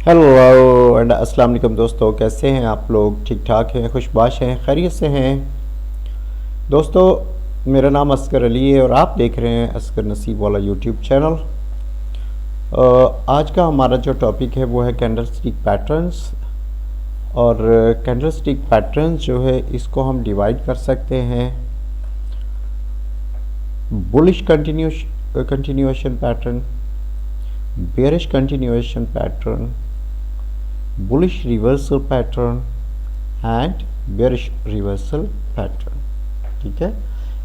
Hello and अस्सलाम वालेकुम दोस्तों, कैसे हैं आप लोग? ठीक ठाक हैं, खुशबाश हैं, खैरियत से हैं? दोस्तों, मेरा नाम असगर अली है और आप देख रहे हैं असगर नसीब वाला यूट्यूब चैनल। आज का हमारा जो टॉपिक है वो है कैंडल स्टिक पैटर्न्स। और कैंडल स्टिक पैटर्न्स जो है इसको हम डिवाइड कर सकते हैं bullish continuation pattern, bearish continuation pattern, bullish reversal pattern and bearish reversal pattern। ठीक है,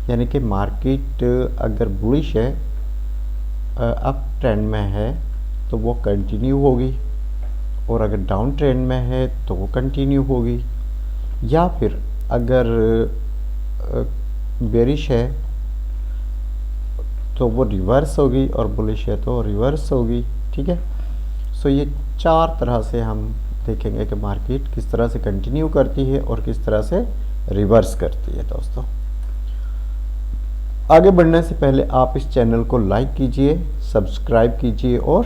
यानी कि मार्केट अगर बुलिश है, अप ट्रेंड में है तो वो कंटिन्यू होगी, और अगर डाउन ट्रेंड में है तो वो कंटिन्यू होगी, या फिर अगर बेरिश है तो वो रिवर्स होगी और बुलिश है तो रिवर्स होगी। ठीक है, सो ये चार तरह से हम देखेंगे कि मार्केट किस तरह से कंटिन्यू करती है और किस तरह से रिवर्स करती है। दोस्तों, आगे बढ़ने से पहले आप इस चैनल को लाइक कीजिए, सब्सक्राइब कीजिए और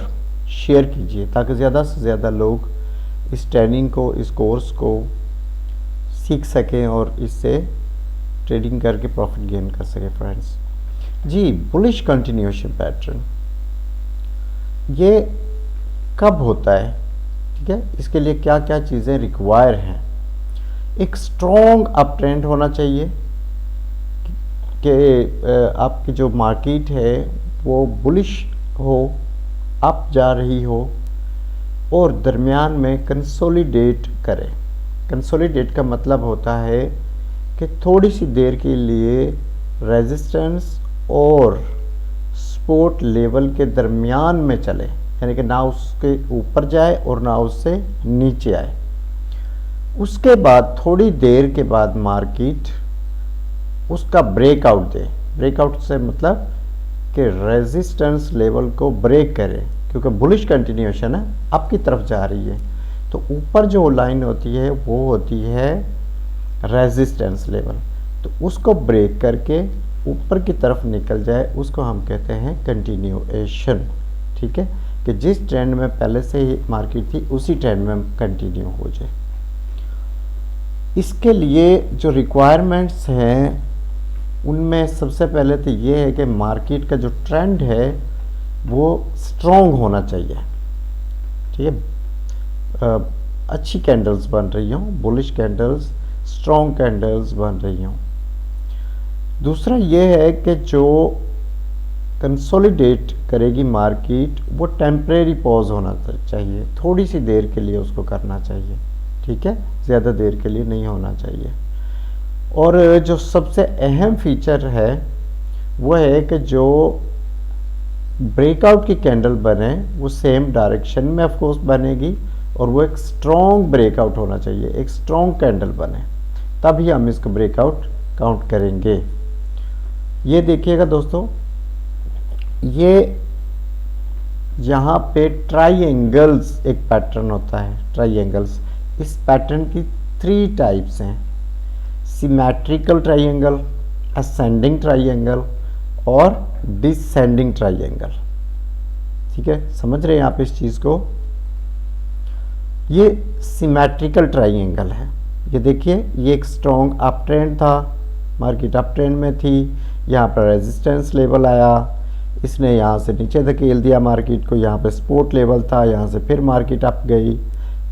शेयर कीजिए, ताकि ज़्यादा से ज़्यादा लोग इस ट्रेनिंग को, इस कोर्स को सीख सकें और इससे ट्रेडिंग करके प्रॉफिट गेन कर सकें। फ्रेंड्स जी, बुलिश कंटिन्यूएशन पैटर्न ये कब होता है? ठीक है, इसके लिए क्या क्या चीज़ें रिक्वायर हैं? एक स्ट्रॉन्ग अप ट्रेंड होना चाहिए कि आपकी जो मार्केट है वो बुलिश हो, अप जा रही हो और दरमियान में कंसोलिडेट करे। कंसोलिडेट का मतलब होता है कि थोड़ी सी देर के लिए रेजिस्टेंस और सपोर्ट लेवल के दरमियान में चले, यानी कि ना उसके ऊपर जाए और ना उससे नीचे आए। उसके बाद थोड़ी देर के बाद मार्केट उसका ब्रेकआउट दे। ब्रेकआउट से मतलब कि रेजिस्टेंस लेवल को ब्रेक करे, क्योंकि बुलिश कंटिन्यूएशन है, अप की तरफ जा रही है, तो ऊपर जो लाइन होती है वो होती है रेजिस्टेंस लेवल, तो उसको ब्रेक करके ऊपर की तरफ निकल जाए, उसको हम कहते हैं कंटिन्यूएशन। ठीक है, कि जिस ट्रेंड में पहले से ही मार्केट थी उसी ट्रेंड में कंटिन्यू हो जाए। इसके लिए जो रिक्वायरमेंट्स हैं उनमें सबसे पहले तो ये है कि मार्केट का जो ट्रेंड है वो स्ट्रॉन्ग होना चाहिए। ठीक है, अच्छी कैंडल्स बन रही हों, बुलिश कैंडल्स, स्ट्रॉन्ग कैंडल्स बन रही हों। दूसरा ये है कि जो कंसोलिडेट करेगी मार्केट वो टेम्परेरी पॉज होना चाहिए, थोड़ी सी देर के लिए उसको करना चाहिए। ठीक है, ज़्यादा देर के लिए नहीं होना चाहिए। और जो सबसे अहम फीचर है वो है कि जो ब्रेकआउट की कैंडल बने वो सेम डायरेक्शन में ऑफ कोर्स बनेगी, और वो एक स्ट्रॉन्ग ब्रेकआउट होना चाहिए, एक स्ट्रॉन्ग कैंडल बने, तभी हम इसको ब्रेकआउट काउंट करेंगे। ये देखिएगा दोस्तों, ये यहाँ पे ट्राइएंगल्स एक पैटर्न होता है, ट्राइएंगल्स। इस पैटर्न की 3 टाइप्स हैं: सिमेट्रिकल ट्राइएंगल, असेंडिंग ट्राइएंगल और डिसेंडिंग ट्राइएंगल। ठीक है, समझ रहे हैं आप इस चीज़ को? ये सिमेट्रिकल ट्राइएंगल है। ये देखिए, ये एक स्ट्रॉन्ग अप ट्रेंड था, मार्केट अप ट्रेंड में थी, यहाँ पर रेजिस्टेंस लेवल आया, इसने यहाँ से नीचे धकेल दिया मार्केट को, यहाँ पे सपोर्ट लेवल था, यहाँ से फिर मार्केट अप गई,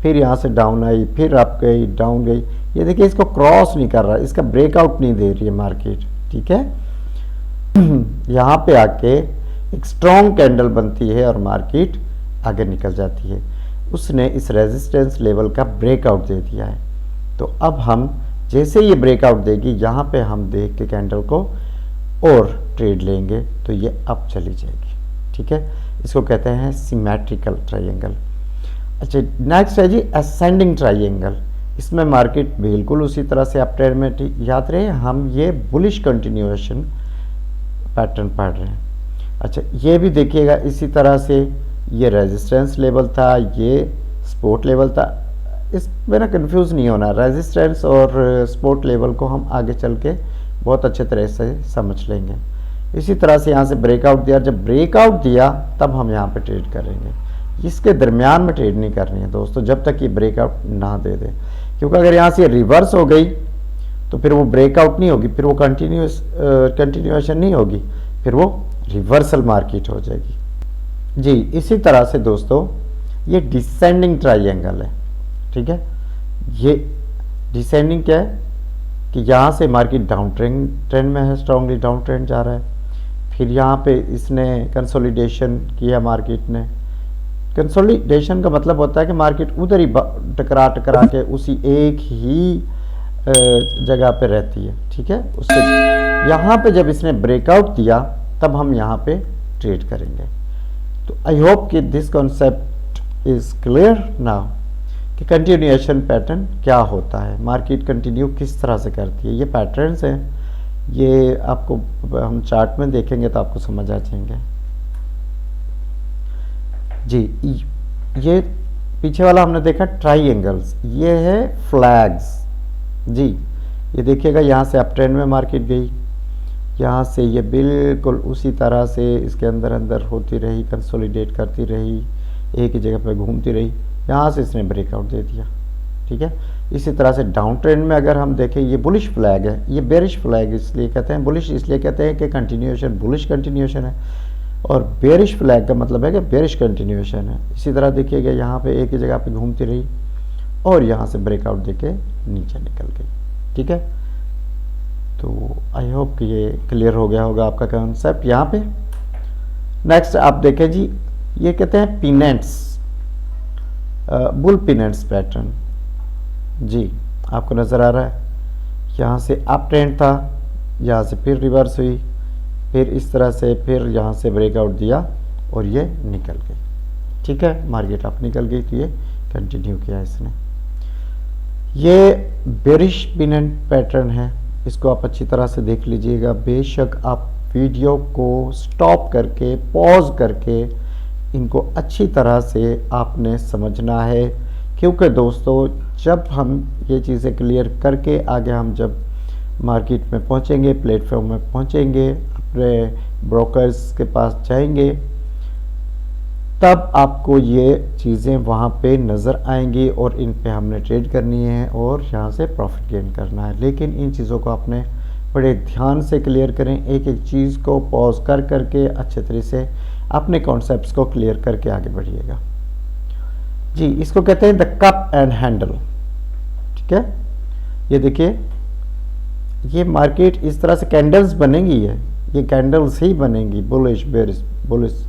फिर यहाँ से डाउन आई, फिर अप गई, डाउन गई। ये देखिए, इसको क्रॉस नहीं कर रहा, इसका ब्रेकआउट नहीं दे रही है मार्केट। ठीक है, यहाँ पे आके एक स्ट्रॉन्ग कैंडल बनती है और मार्केट आगे निकल जाती है। उसने इस रेजिस्टेंस लेवल का ब्रेकआउट दे दिया है, तो अब हम जैसे ये ब्रेकआउट देगी, यहाँ पे हम देख के कैंडल को और ट्रेड लेंगे तो ये अप चली जाएगी। ठीक है, इसको कहते हैं सिमेट्रिकल ट्राइएंगल। अच्छा, नेक्स्ट है जी असेंडिंग ट्राइएंगल। इसमें मार्केट बिल्कुल उसी तरह से अप ट्रेंड में, याद रहे हम ये बुलिश कंटिन्यूएशन पैटर्न पढ़ रहे हैं। अच्छा, ये भी देखिएगा इसी तरह से, ये रेजिस्टेंस लेवल था, ये सपोर्ट लेवल था। इसमें ना कंफ्यूज नहीं होना, रेजिस्टेंस और सपोर्ट लेवल को हम आगे चल के बहुत अच्छे तरह से समझ लेंगे। इसी तरह से यहाँ से ब्रेकआउट दिया, जब ब्रेकआउट दिया तब हम यहाँ पे ट्रेड करेंगे। इसके दरमियान में ट्रेड नहीं करनी है दोस्तों, जब तक ये ब्रेकआउट ना दे दे, क्योंकि अगर यहाँ से रिवर्स हो गई तो फिर वो ब्रेकआउट नहीं होगी, फिर वो कंटिन्यूएशन नहीं होगी, फिर वो रिवर्सल मार्केट हो जाएगी। जी इसी तरह से दोस्तों ये डिसेंडिंग ट्राइंगल है, ठीक है। ये डिसेंडिंग क्या है कि यहाँ से मार्केट डाउन ट्रेंड में है, स्ट्रांगली डाउन ट्रेंड जा रहा है, फिर यहाँ पे इसने कंसोलिडेशन किया, मार्केट ने कंसोलिडेशन का मतलब होता है कि मार्केट उधर ही टकरा के उसी एक ही जगह पे रहती है, ठीक है। उससे यहाँ पे जब इसने ब्रेकआउट दिया तब हम यहाँ पे ट्रेड करेंगे। तो आई होप कि this concept is clear now कि कंटिन्यूएशन पैटर्न क्या होता है, मार्केट कंटिन्यू किस तरह से करती है। ये पैटर्न्स हैं, ये आपको हम चार्ट में देखेंगे तो आपको समझ आ जाएंगे। जी ये पीछे वाला हमने देखा ट्राइएंगल्स, ये है फ्लैग्स। जी ये देखिएगा यहाँ से अप ट्रेंड में मार्केट गई, यहाँ से ये बिल्कुल उसी तरह से इसके अंदर अंदर होती रही, कंसोलिडेट करती रही, एक ही जगह पे घूमती रही, यहाँ से इसने ब्रेकआउट दे दिया, ठीक है। इसी तरह से डाउन ट्रेंड में अगर हम देखें, ये बुलिश फ्लैग है, ये बेरिश फ्लैग इसलिए कहते हैं, बुलिश इसलिए कहते हैं कि कंटिन्यूएशन बुलिश कंटिन्यूएशन है, और बेरिश फ्लैग का मतलब है कि बेरिश कंटिन्यूएशन है। इसी तरह देखिएगा यहाँ पे एक ही जगह पे घूमती रही और यहाँ से ब्रेकआउट देके नीचे निकल गई, ठीक है। तो आई होप कि ये क्लियर हो गया होगा आपका कॉन्सेप्ट। यहाँ पे नेक्स्ट आप देखें जी, ये कहते हैं पिनेंट्स, बुल पिनेंट्स पैटर्न। जी आपको नज़र आ रहा है, यहाँ से अप ट्रेंड था, यहाँ से फिर रिवर्स हुई, फिर इस तरह से फिर यहाँ से ब्रेकआउट दिया और ये निकल गई, ठीक है। मार्केट अप निकल गई तो ये कंटिन्यू किया इसने। ये बेरिश पिनेंट पैटर्न है, इसको आप अच्छी तरह से देख लीजिएगा। बेशक आप वीडियो को स्टॉप करके पॉज करके इनको अच्छी तरह से आपने समझना है, क्योंकि दोस्तों जब हम ये चीज़ें क्लियर करके आगे हम जब मार्केट में पहुंचेंगे, प्लेटफॉर्म में पहुंचेंगे, अपने ब्रोकर्स के पास जाएंगे, तब आपको ये चीज़ें वहाँ पे नज़र आएंगी और इन पे हमने ट्रेड करनी है और यहाँ से प्रॉफिट गेन करना है। लेकिन इन चीज़ों को आपने बड़े ध्यान से क्लियर करें, एक एक चीज़ को पॉज कर करके अच्छे तरीके से अपने कॉन्सेप्ट्स को क्लियर करके आगे बढ़िएगा। जी इसको कहते हैं द कप एंड हैंडल, ठीक है। ये देखिए, ये मार्केट इस तरह से कैंडल्स बनेंगी, है ये कैंडल्स ही बनेंगी, bullish bearish bullish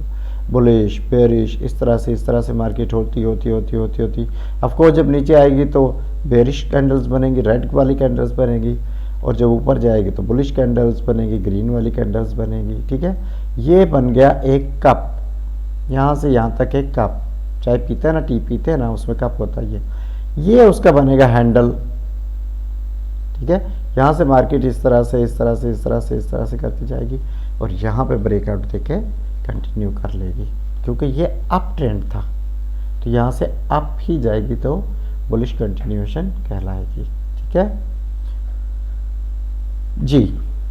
bullish bearish, इस तरह से मार्केट होती ऑफ कोर्स जब नीचे आएगी तो बेरिश कैंडल्स बनेंगी, रेड वाली कैंडल्स बनेगी, और जब ऊपर जाएगी तो बुलिश कैंडल्स बनेगी, ग्रीन वाली कैंडल्स बनेगी, ठीक है। ये बन गया एक कप, यहाँ से यहाँ तक एक कप, चाय पीते हैं ना, टी पीते हैं ना, उसमें कप होता है ये उसका बनेगा हैंडल, ठीक है। यहाँ से मार्केट इस तरह से करती जाएगी और यहाँ पे ब्रेकआउट देके कंटिन्यू कर लेगी, क्योंकि ये अप ट्रेंड था तो यहाँ से अप ही जाएगी तो बुलिश कंटिन्यूएशन कहलाएगी, ठीक है जी।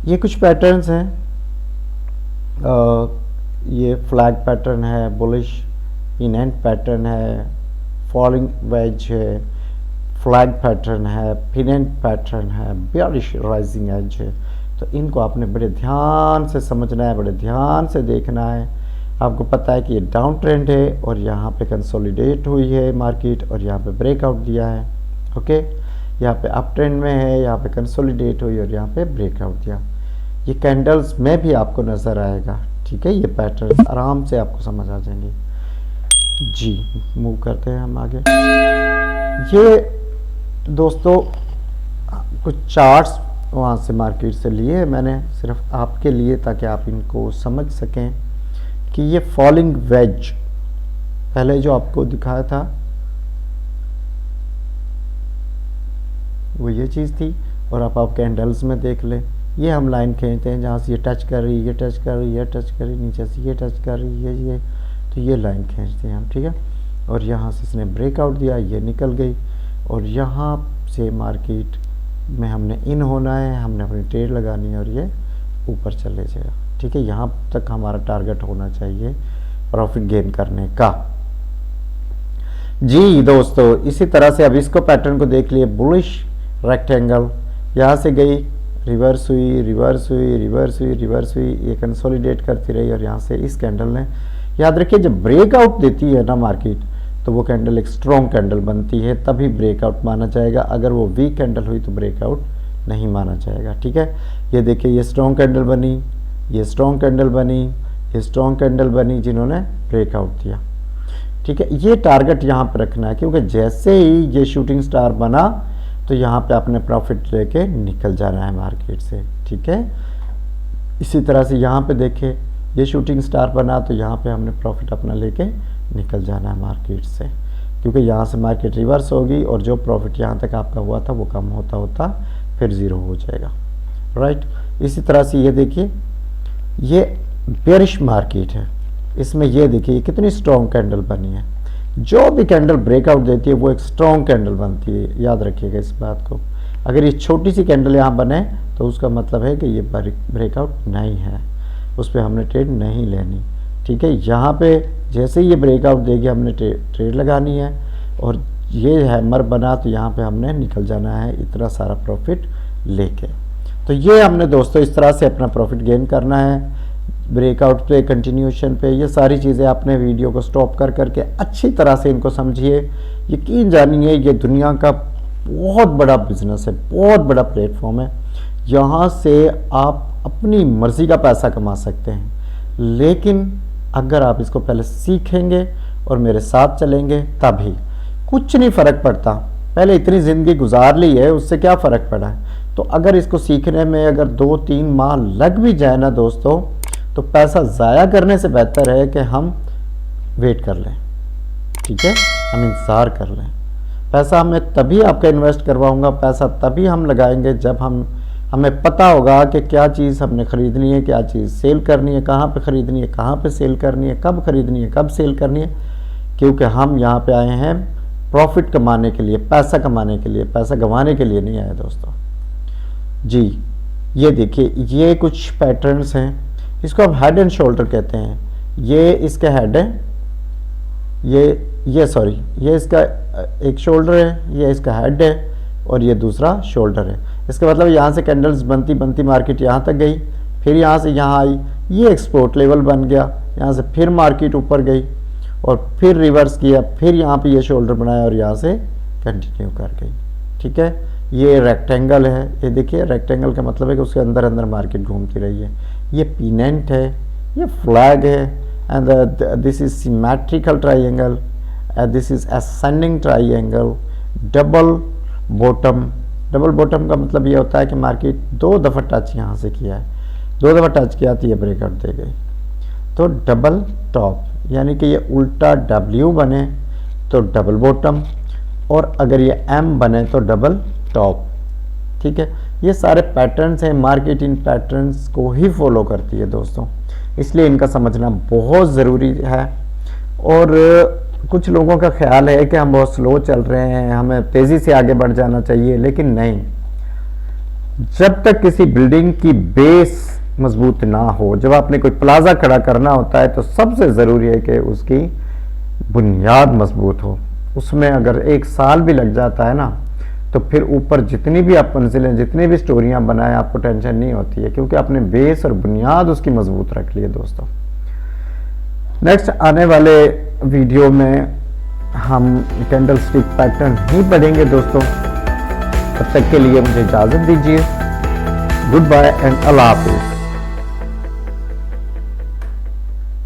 ये कुछ पैटर्न्स हैं, ये फ्लैग पैटर्न है, बुलिश पिनेंट पैटर्न है, फॉलिंग वेज है, फ्लैग पैटर्न है, पिनेंट पैटर्न है, बेरिश राइजिंग एज है। तो इनको आपने बड़े ध्यान से समझना है, बड़े ध्यान से देखना है। आपको पता है कि ये डाउन ट्रेंड है और यहाँ पे कंसोलिडेट हुई है मार्केट और यहाँ पे ब्रेकआउट दिया है, ओके। यहाँ पे अप ट्रेंड में है, यहाँ पे कंसोलिडेट हुई और यहाँ पे ब्रेकआउट दिया। ये कैंडल्स में भी आपको नज़र आएगा, ठीक है। ये पैटर्न आराम से आपको समझ आ जाएंगे। जी मूव करते हैं हम आगे। ये दोस्तों कुछ चार्ट्स वहाँ से मार्केट से लिए मैंने सिर्फ आपके लिए, ताकि आप इनको समझ सकें कि ये फॉलिंग वेज पहले जो आपको दिखाया था वो ये चीज़ थी, और आप कैंडल्स में देख लें, ये हम लाइन खींचते हैं जहाँ से ये टच कर रही, ये टच कर रही, ये टच कर रही, नीचे से ये टच कर रही, ये तो ये लाइन खींचते हैं हम, ठीक है। और यहाँ से इसने ब्रेकआउट दिया, ये निकल गई, और यहाँ से मार्केट में हमने इन होना है, हमने अपनी ट्रेड लगानी है और ये ऊपर चले जाएगा, ठीक है। यहाँ तक हमारा टारगेट होना चाहिए प्रॉफिट गेन करने का, जी दोस्तों, इसी तरह से अब इसको पैटर्न को देख लिए, बुलिश रेक्टेंगल, यहाँ से गई, रिवर्स हुई, रिवर्स हुई, रिवर्स हुई, रिवर्स हुई, ये कंसोलिडेट करती रही और यहाँ से इस कैंडल ने, याद रखिए जब ब्रेकआउट देती है ना मार्केट, तो वो कैंडल एक स्ट्रॉन्ग कैंडल बनती है, तभी ब्रेकआउट माना जाएगा। अगर वो वीक कैंडल हुई तो ब्रेकआउट नहीं माना जाएगा। ठीक है, ये देखिए ये स्ट्रॉन्ग कैंडल बनी, ये स्ट्रॉन्ग कैंडल बनी, ये स्ट्रॉन्ग कैंडल बनी जिन्होंने ब्रेकआउट दिया। ठीक है, ये टारगेट यहाँ पे रखना है, क्योंकि जैसे ही ये शूटिंग स्टार बना तो यहाँ पे आपने प्रॉफिट लेके निकल जाना है मार्केट से। ठीक है, इसी तरह से यहाँ पे देखें, ये शूटिंग स्टार बना तो यहाँ पे हमने प्रॉफिट अपना लेके निकल जाना है मार्केट से, क्योंकि यहाँ से मार्केट रिवर्स होगी और जो प्रॉफिट यहाँ तक आपका हुआ था वो कम होता होता फिर ज़ीरो हो जाएगा। राइट, इसी तरह से ये देखिए, ये बेरिश मार्केट है, इसमें ये देखिए कितनी स्ट्रॉन्ग कैंडल बनी है। जो भी कैंडल ब्रेकआउट देती है वो एक स्ट्रॉन्ग कैंडल बनती है, याद रखिएगा इस बात को। अगर ये छोटी सी कैंडल यहाँ बने तो उसका मतलब है कि ये ब्रेकआउट नहीं है, उस पर हमने ट्रेड नहीं लेनी। ठीक है, यहाँ पे जैसे ही ये ब्रेकआउट देगी हमने ट्रेड लगानी है, और ये हैमर बना तो यहाँ पे हमने निकल जाना है इतना सारा प्रॉफिट लेके। तो ये हमने दोस्तों इस तरह से अपना प्रॉफिट गेन करना है, ब्रेकआउट पे, कंटिन्यूशन पे। ये सारी चीज़ें आपने वीडियो को स्टॉप कर करके अच्छी तरह से इनको समझिए, यकीन जानिए ये दुनिया का बहुत बड़ा बिजनेस है, बहुत बड़ा प्लेटफॉर्म है। यहाँ से आप अपनी मर्ज़ी का पैसा कमा सकते हैं, लेकिन अगर आप इसको पहले सीखेंगे और मेरे साथ चलेंगे तभी। कुछ नहीं फ़र्क पड़ता, पहले इतनी ज़िंदगी गुजार ली है, उससे क्या फ़र्क पड़ा है। तो अगर इसको सीखने में अगर 2-3 माह लग भी जाए ना दोस्तों, तो पैसा ज़ाया करने से बेहतर है कि हम वेट कर लें। ठीक है, हम इंतज़ार कर लें। पैसा हमें तभी आपका इन्वेस्ट करवाऊंगा, पैसा तभी हम लगाएंगे जब हमें पता होगा कि क्या चीज़ हमने ख़रीदनी है, क्या चीज़ सेल करनी है, कहाँ पे ख़रीदनी है, कहाँ पे सेल करनी है, कब ख़रीदनी है, कब सेल करनी है। क्योंकि हम यहाँ पे आए हैं प्रॉफिट कमाने के लिए, पैसा कमाने के लिए, पैसा गंवाने के लिए नहीं आए दोस्तों। जी, ये देखिए, ये कुछ पैटर्न्स हैं, इसको आप हेड एंड शोल्डर कहते हैं। ये इसका हेड है, ये सॉरी, ये इसका एक शोल्डर है, ये इसका हेड है और ये दूसरा शोल्डर है। इसका मतलब यहाँ से कैंडल्स बनती बनती मार्केट यहाँ तक गई, फिर यहाँ से यहाँ आई, ये एक्सपोर्ट लेवल बन गया, यहाँ से फिर मार्केट ऊपर गई और फिर रिवर्स किया, फिर यहाँ पे ये शोल्डर बनाया और यहाँ से कंटिन्यू कर गई। ठीक है, ये रेक्टेंगल है, ये देखिए रेक्टेंगल का मतलब है कि उसके अंदर अंदर मार्केट घूमती रही है। ये पिनेंट है, ये फ्लैग है, and this is symmetrical triangle, this is ascending triangle, double bottom. Double bottom का मतलब ये होता है कि मार्केट 2 दफ़ा टच यहाँ से किया है, 2 दफ़ा टच किया तो ये ब्रेकआउट दे गई। तो डबल टॉप, यानी कि ये उल्टा W बने तो डबल बॉटम, और अगर ये M बने तो डबल टॉप। ठीक है, ये सारे पैटर्न्स हैं, मार्केट इन पैटर्न्स को ही फॉलो करती है दोस्तों, इसलिए इनका समझना बहुत ज़रूरी है। और कुछ लोगों का ख्याल है कि हम बहुत स्लो चल रहे हैं, हमें तेज़ी से आगे बढ़ जाना चाहिए, लेकिन नहीं। जब तक किसी बिल्डिंग की बेस मजबूत ना हो, जब आपने कोई प्लाजा खड़ा करना होता है तो सबसे ज़रूरी है कि उसकी बुनियाद मजबूत हो। उसमें अगर 1 साल भी लग जाता है ना, तो फिर ऊपर जितनी भी आप मंजिलें, जितनी भी स्टोरियां बनाएं, आपको टेंशन नहीं होती है, क्योंकि आपने बेस और बुनियाद उसकी मजबूत रख ली है दोस्तों। नेक्स्ट आने वाले वीडियो में हम कैंडल स्टिक पैटर्न ही पढ़ेंगे दोस्तों। तब तक के लिए मुझे इजाज़त दीजिए। गुड बाय एंड अल्लाह हाफिज़।